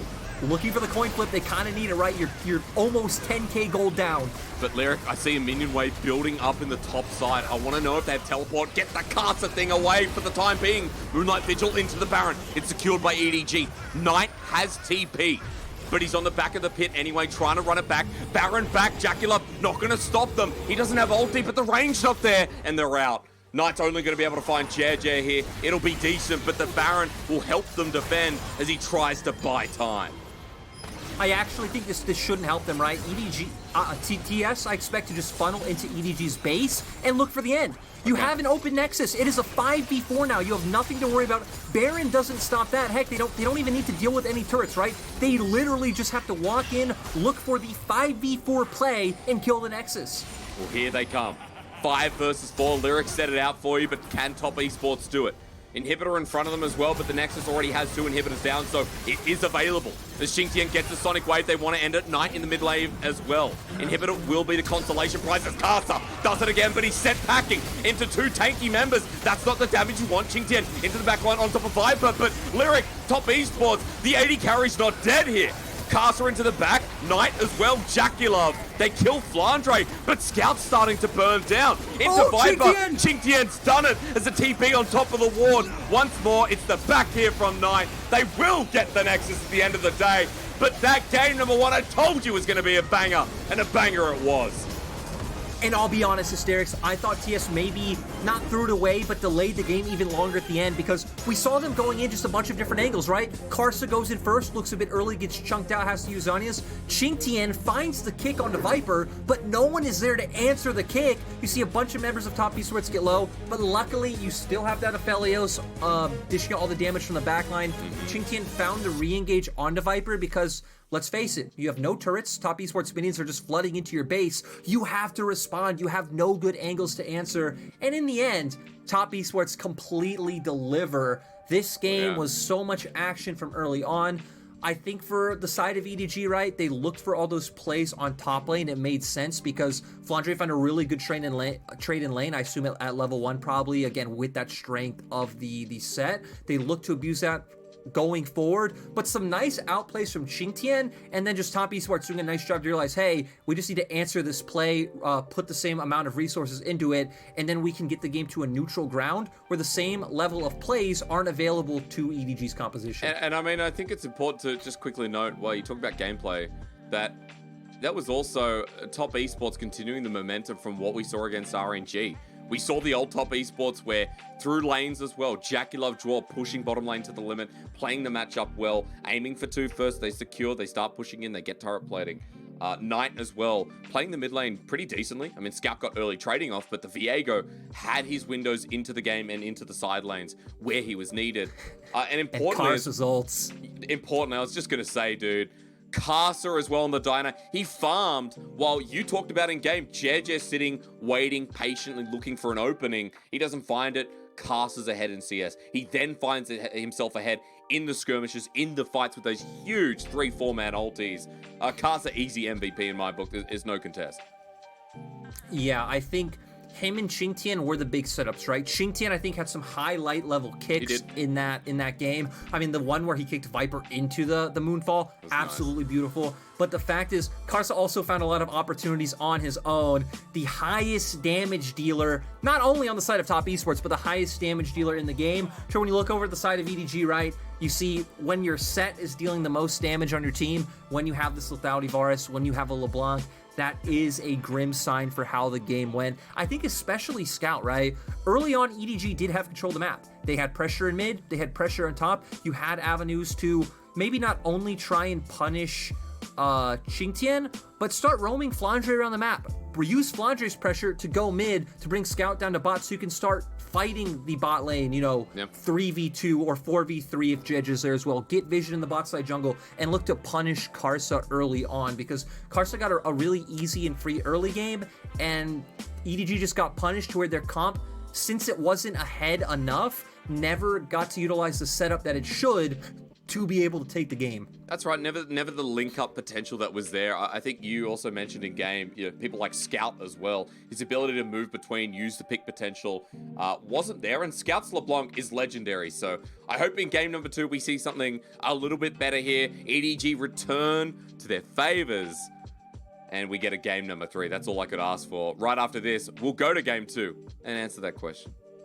looking for the coin flip. They kind of need it, right? You're almost 10k gold down. But Lyric, I see a minion wave building up in the top side. I want to know if they have teleport. Get the Karsa thing away for the time being. Moonlight Vigil into the Baron. It's secured by EDG. Knight has TP, but he's on the back of the pit anyway, trying to run it back. Baron back. Jaculov not going to stop them. He doesn't have ulti, but the range not there, and they're out. Knight's only going to be able to find JJ here. It'll be decent, but the Baron will help them defend as he tries to buy time. I actually think this shouldn't help them, right? EDG, TS, I expect to just funnel into EDG's base and look for the end. You have an open Nexus. It is a 5v4 now. You have nothing to worry about. Baron doesn't stop that. Heck, they don't even need to deal with any turrets, right? They literally just have to walk in, look for the 5v4 play, and kill the Nexus. Well, here they come. 5 versus 4. Lyric set it out for you, but can Top Esports do it? Inhibitor in front of them as well, but the Nexus already has 2 inhibitors down, so it is available. As Qingtian gets the Sonic Wave, they want to end it. Knight in the mid lane as well. Inhibitor will be the consolation prize as Karsa does it again, but he's set packing into 2 tanky members. That's not the damage you want. Qingtian into the back line on top of Viper, but Lyric, Top Esports, the 80 carry's not dead here. Karsa into the back, Knight as well, Jaculov. They kill Flandre, but Scout's starting to burn down. Into Viper, Qingtian's done it as a TP on top of the ward. Once more, it's the back here from Knight. They will get the Nexus at the end of the day, but that game number 1 I told you was going to be a banger, and a banger it was. And I'll be honest, Hysterics, I thought TS maybe not threw it away, but delayed the game even longer at the end because we saw them going in just a bunch of different angles, right? Karsa goes in first, looks a bit early, gets chunked out, has to use Zhonya's. Qingtian finds the kick onto Viper, but no one is there to answer the kick. You see a bunch of members of Top Esports get low, but luckily you still have that Aphelios dishing out all the damage from the backline. Qingtian found the re-engage onto Viper because, let's face it, you have no turrets. Top Esports minions are just flooding into your base. You have to respond. You have no good angles to answer. And in the end, Top Esports completely deliver. This game was so much action from early on. I think for the side of EDG, right, they looked for all those plays on top lane. It made sense because Flandre found a really good trade in lane. I assume at level 1 probably, again, with that strength of the set. They looked to abuse that. going forward, but some nice outplays from Qingtian, and then just Top Esports doing a nice job to realize, hey, we just need to answer this play, put the same amount of resources into it, and then we can get the game to a neutral ground where the same level of plays aren't available to EDG's composition. And I mean, I think it's important to just quickly note, while you talk about gameplay, that was also Top Esports continuing the momentum from what we saw against RNG. We saw the old Top Esports where through lanes as well, Jackie Love Draw pushing bottom lane to the limit, playing the matchup well, aiming for 2 first, they secure, they start pushing in, they get turret plating. Knight as well, playing the mid lane pretty decently. I mean, Scout got early trading off, but the Viego had his windows into the game and into the side lanes where he was needed. And importantly, and results. Importantly, I was just going to say, dude, Karsa as well on the Diana. He farmed while you talked about in game. JJ sitting, waiting, patiently looking for an opening. He doesn't find it. Karsa's ahead in CS. He then finds himself ahead in the skirmishes, in the fights with those huge 3-4 man ultis. Karsa easy MVP in my book. There's no contest. Yeah, I think him and Qingtian were the big setups, right? Qingtian, I think, had some highlight level kicks in that game. I mean, the one where he kicked Viper into the Moonfall, absolutely nice. Beautiful. But the fact is, Karsa also found a lot of opportunities on his own. The highest damage dealer, not only on the side of Top Esports, but the highest damage dealer in the game. So when you look over at the side of EDG, right, you see when your set is dealing the most damage on your team, when you have this lethality Varus, when you have a LeBlanc, that is a grim sign for how the game went. I think especially Scout, right? Early on, EDG did have control of the map. They had pressure in mid, they had pressure on top. You had avenues to maybe not only try and punish Qingtian, but start roaming Flandre around the map. Use Flandre's pressure to go mid to bring Scout down to bot so you can start fighting the bot lane, 3v2 or 4v3 if Jedge is there as well. Get vision in the bot side jungle and look to punish Karsa early on, because Karsa got a really easy and free early game, and EDG just got punished to where their comp, since it wasn't ahead enough, never got to utilize the setup that it should to be able to take the game. That's right. Never the link-up potential that was there. I think you also mentioned in game, people like Scout as well. His ability to move between, use the pick potential wasn't there, and Scout's LeBlanc is legendary. So I hope in game number 2 we see something a little bit better here. EDG return to their favors, and we get a game number 3. That's all I could ask for. Right after this, we'll go to game 2 and answer that question.